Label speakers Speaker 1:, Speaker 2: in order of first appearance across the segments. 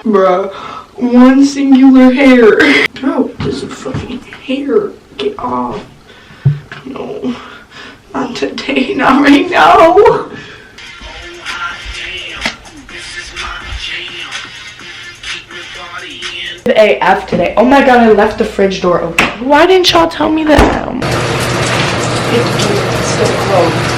Speaker 1: Bruh, one singular hair. Bro, this is fucking hair. Get off. No, not today, not right now. AF today. Oh my god, I left the fridge door open. Why didn't y'all tell me that? It's still closed.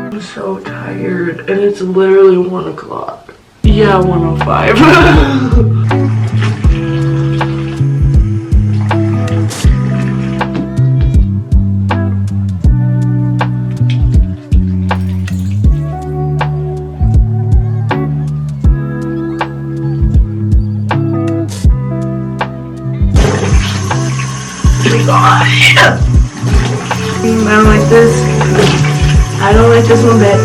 Speaker 1: I'm so tired, and it's literally 1 o'clock. Yeah, 1:05. I don't like this. I don't like this one bit.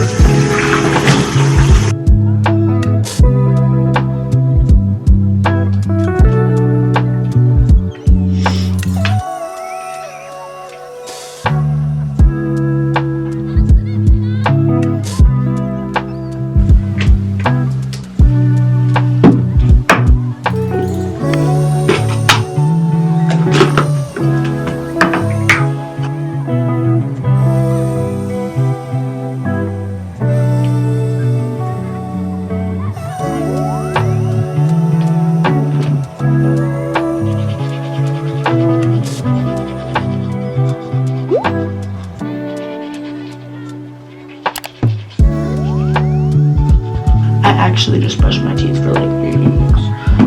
Speaker 1: I actually just brushed my teeth for like 3 weeks,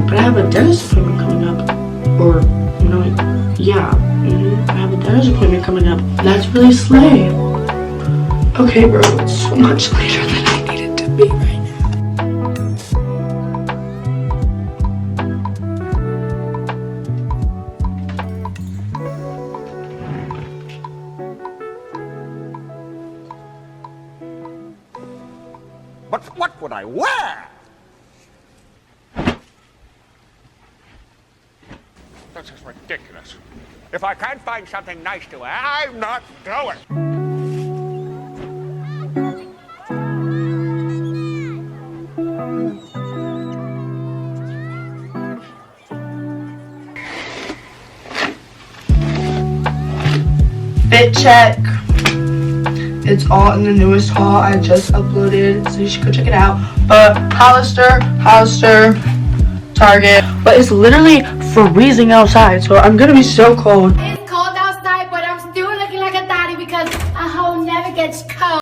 Speaker 1: but I have a dentist appointment coming up, or no, yeah, I have a dentist appointment coming up. That's really slay. Okay, bro, it's so much later than I need it to be right now.
Speaker 2: But what would I wear? This is ridiculous. If I can't find something nice to wear, I'm not going.
Speaker 1: Fit check. It's all in the newest haul I just uploaded, so you should go check it out. But Hollister, Target. But it's literally freezing outside, so I'm gonna be so cold.
Speaker 3: It's cold outside, but I'm still looking like a daddy because a hoe never gets cold.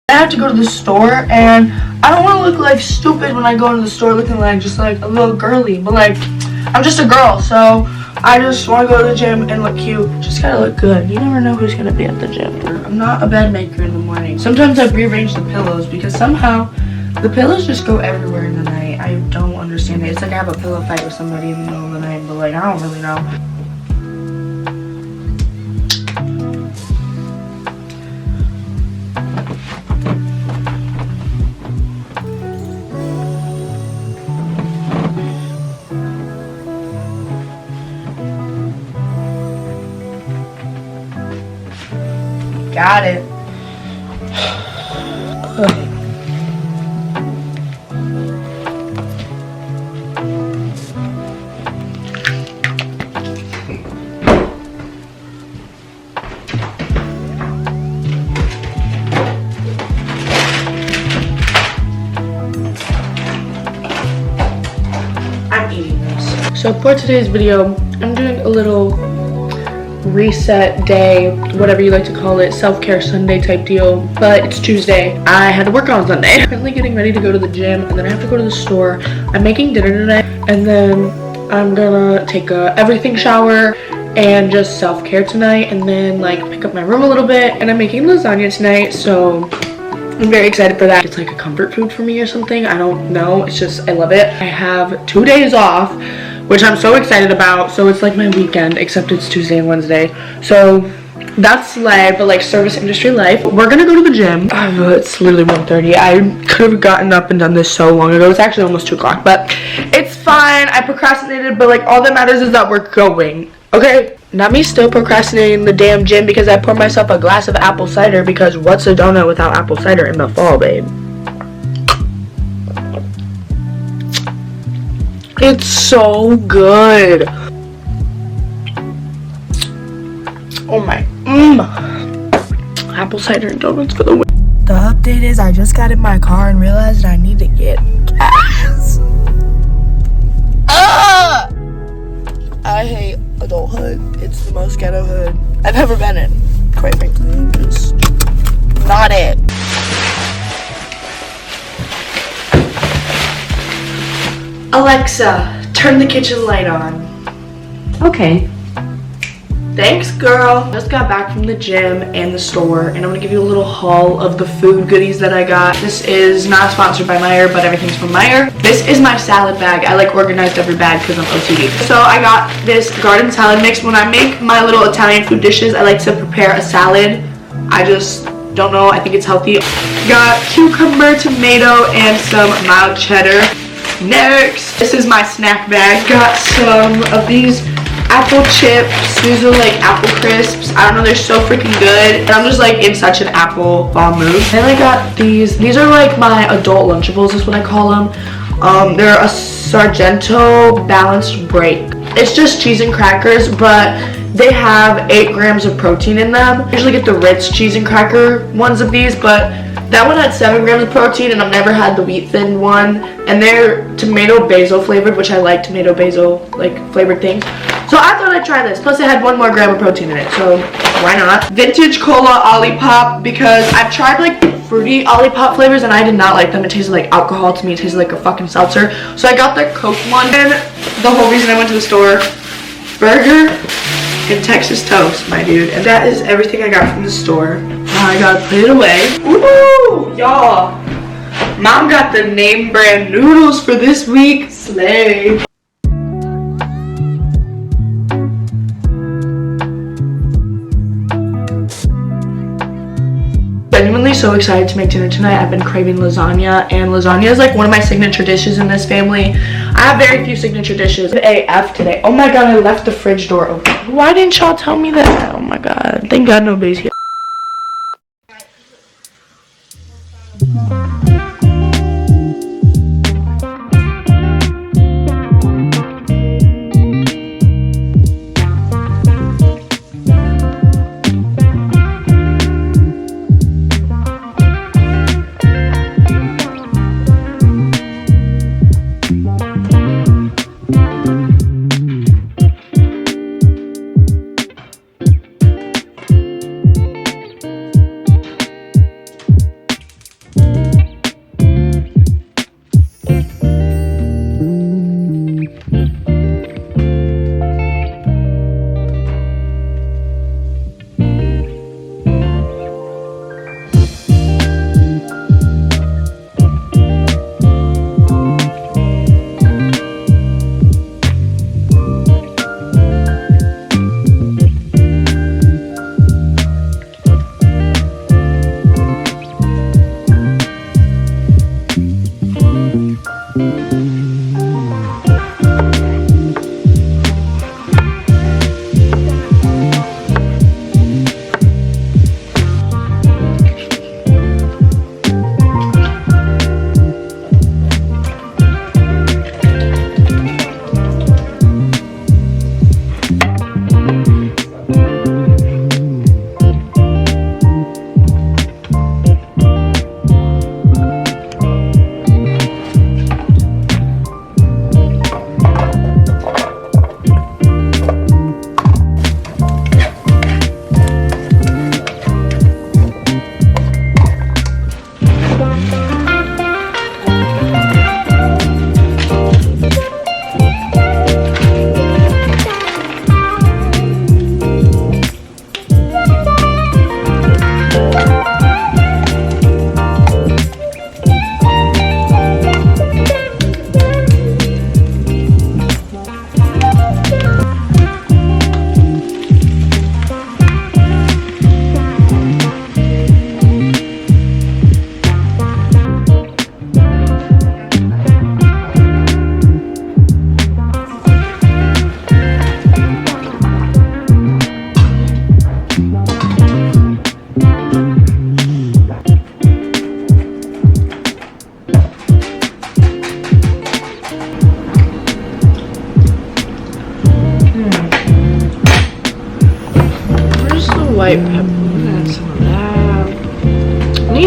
Speaker 1: I have to go to the store, and I don't want to look like stupid when I go into the store looking like just like a little girly, but like I'm just a girl, so I just want to go to the gym and look cute. Just gotta look good. You never know who's gonna be at the gym. I'm not a bed maker in the morning. Sometimes I rearrange the pillows because somehow the pillows just go everywhere in the night. I don't understand it. It's like I have a pillow fight with somebody in the middle of the night, but like I don't really know. Got it. I'm eating this. So for today's video, I'm doing a little reset day, whatever you like to call it, self-care Sunday type deal, but it's Tuesday. I had to work on Sunday. I'm currently getting ready to go to the gym, and then I have to go to the store. I'm making dinner tonight, and then I'm gonna take a everything shower and just self-care tonight, and then like pick up my room a little bit. And I'm making lasagna tonight, so I'm very excited for that. It's like a comfort food for me or something. I don't know. It's just, I love it. I have 2 days off, which I'm so excited about. So it's like my weekend, except it's Tuesday and Wednesday. So That's life, but like service industry life. We're gonna go to the gym. It's literally 1:30. I could have gotten up and done this so long ago. It's actually almost 2 o'clock, but it's fine. I procrastinated, but like all that matters is that we're going. Okay? Not me still procrastinating the damn gym because I poured myself a glass of apple cider, because what's a donut without apple cider in the fall, babe? It's so good. Oh my, apple cider and donuts for the win. The update is I just got in my car and realized I need to get gas. I hate adulthood. It's the most ghetto hood I've ever been in. Quite frankly, just not it. Alexa, turn the kitchen light on.
Speaker 4: Okay.
Speaker 1: Thanks, girl. Just got back from the gym and the store, and I'm gonna give you a little haul of the food goodies that I got. This is not sponsored by Meijer, but everything's from Meijer. This is my salad bag. I like organized every bag because I'm OCD. So I got this garden salad mix. When I make my little Italian food dishes, I like to prepare a salad. I just don't know. I think it's healthy. Got cucumber, tomato, and some mild cheddar. Next, this is my snack bag. Got some of these apple chips. These are like apple crisps. I don't know, they're so freaking good. And I'm just like in such an apple fall mood. Then I got these. These are like my adult Lunchables is what I call them. They're a Sargento balanced break. It's just cheese and crackers, but they have 8 grams of protein in them. I usually get the Ritz cheese and cracker ones of these, but that one had 7 grams of protein, and I've never had the wheat thin one. And they're tomato basil flavored, which I like tomato basil like flavored things. So I thought I'd try this. Plus it had 1 more gram of protein in it, so why not? Vintage Cola Olipop, because I've tried like fruity Olipop flavors and I did not like them. It tasted like alcohol to me. It tasted like a fucking seltzer. So I got the Coke one. And the whole reason I went to the store, burger and Texas toast, my dude. And that is everything I got from the store. Now I gotta put it away. Woo! Y'all, Mom got the name brand noodles for this week. Slay. Genuinely so excited to make dinner tonight. I've been craving lasagna, and lasagna is like one of my signature dishes in this family. I have very few signature dishes. AF today. Oh my god, I left the fridge door open. Why didn't y'all tell me that? Oh my god. Thank god nobody's here.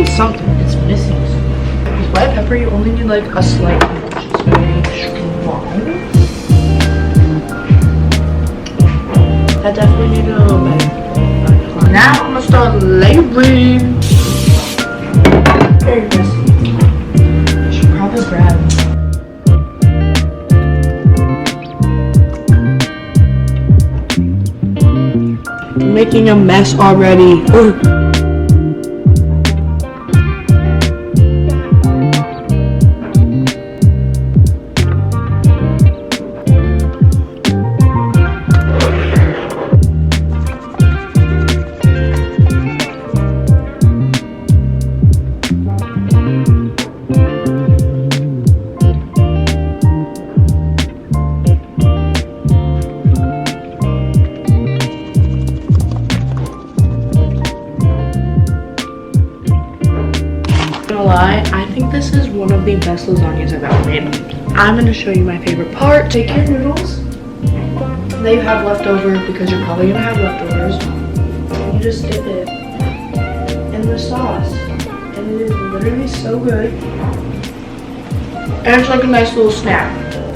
Speaker 1: missing something. It's missing something. With white pepper, you only need like a slight pinch. It's very strong. That definitely needed a little better. Now I'm gonna start layering. Very messy. I should probably grab. I'm making a mess already. Ugh. I think this is one of the best lasagnas I've ever made. I'm going to show you my favorite part. Take your noodles that you have left over, because you're probably going to have leftovers, and you just dip it in the sauce. And it is literally so good. And it's like a nice little snack.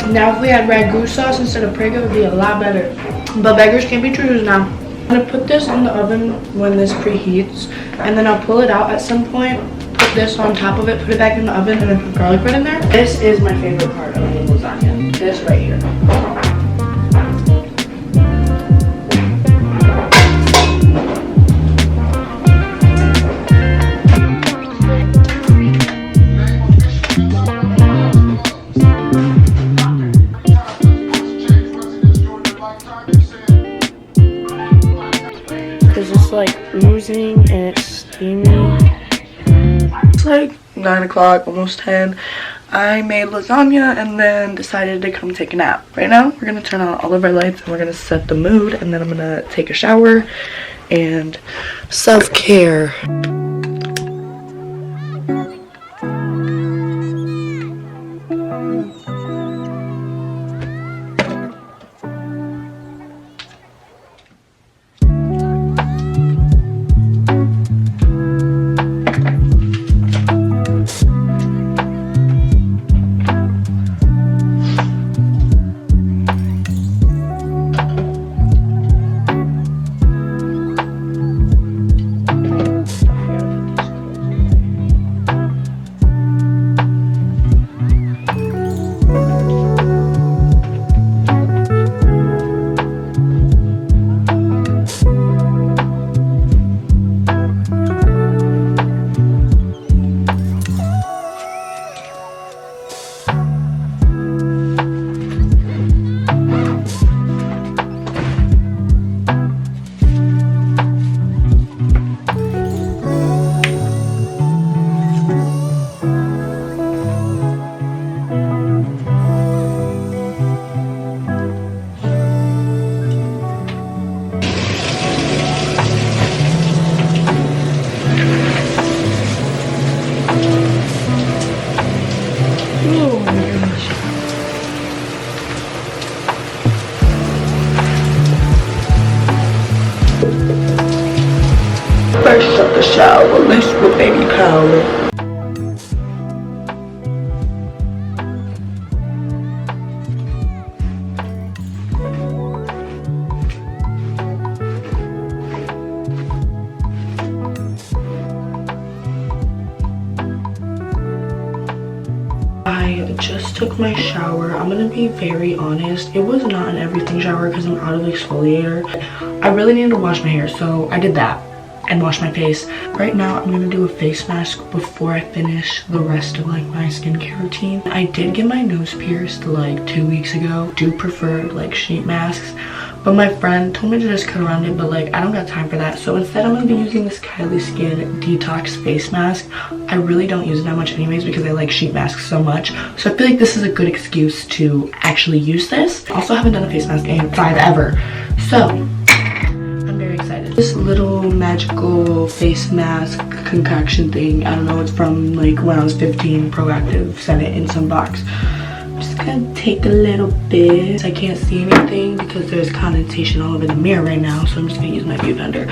Speaker 1: Now if we had ragu sauce instead of Prego, it would be a lot better. But beggars can't be choosers now. I'm going to put this in the oven when this preheats, and then I'll pull it out at some point. Put this on top of it, put it back in the oven, and then put garlic bread in there. This is my favorite part of the lasagna. This right here. Because it's like oozing and it's steamy. It's like 9 o'clock, almost 10. I made lasagna and then decided to come take a nap. Right now, we're gonna turn on all of our lights and we're gonna set the mood, and then I'm gonna take a shower and self-care. Fresh out the shower, laced with baby powder. I just took my shower. I'm gonna be very honest, it was not an everything shower because I'm out of exfoliator. I really needed to wash my hair, so I did that and wash my face. Right now I'm gonna do a face mask before I finish the rest of like my skincare routine. I did get my nose pierced like 2 weeks ago. Do prefer like sheet masks, but my friend told me to just cut around it, but like I don't got time for that. So instead I'm gonna be using this Kylie Skin Detox face mask. I really don't use it that much anyways because I like sheet masks so much. So I feel like this is a good excuse to actually use this. I also haven't done a face mask in forever. So I'm very excited. This little magical face mask concoction thing, I don't know, it's from like when I was 15, Proactive sent it in some box. I'm just gonna take a little bit. I can't see anything because there's condensation all over the mirror right now, so I'm just gonna use my viewfinder.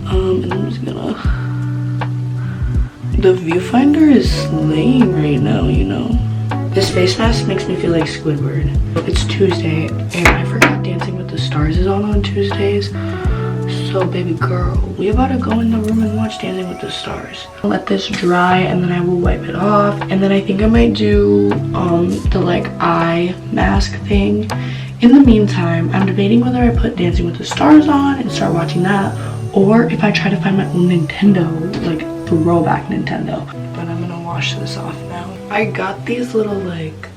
Speaker 1: And I'm just gonna The viewfinder is slaying right now, you know. This face mask makes me feel like Squidward. It's Tuesday and I forgot Dancing with the Stars is on Tuesdays. So baby girl, we about to go in the room and watch Dancing with the Stars. I'll let this dry and then I will wipe it off. And then I think I might do the like eye mask thing. In the meantime, I'm debating whether I put Dancing with the Stars on and start watching that, or if I try to find my own Nintendo, like throwback Nintendo. But I'm gonna wash this off now. I got these little like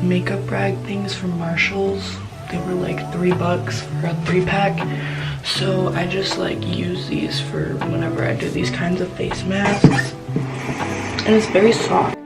Speaker 1: makeup rag things from Marshall's. They were like $3 for a 3-pack. So I just like use these for whenever I do these kinds of face masks. And it's very soft.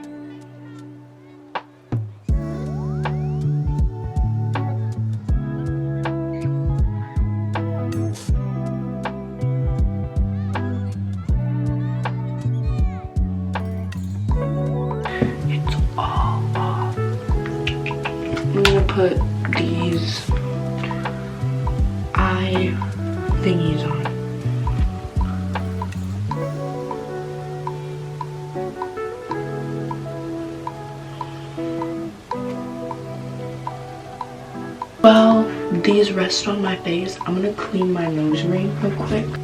Speaker 1: I'm gonna put these eye thingies on. While these rest on my face, I'm gonna clean my nose ring real quick.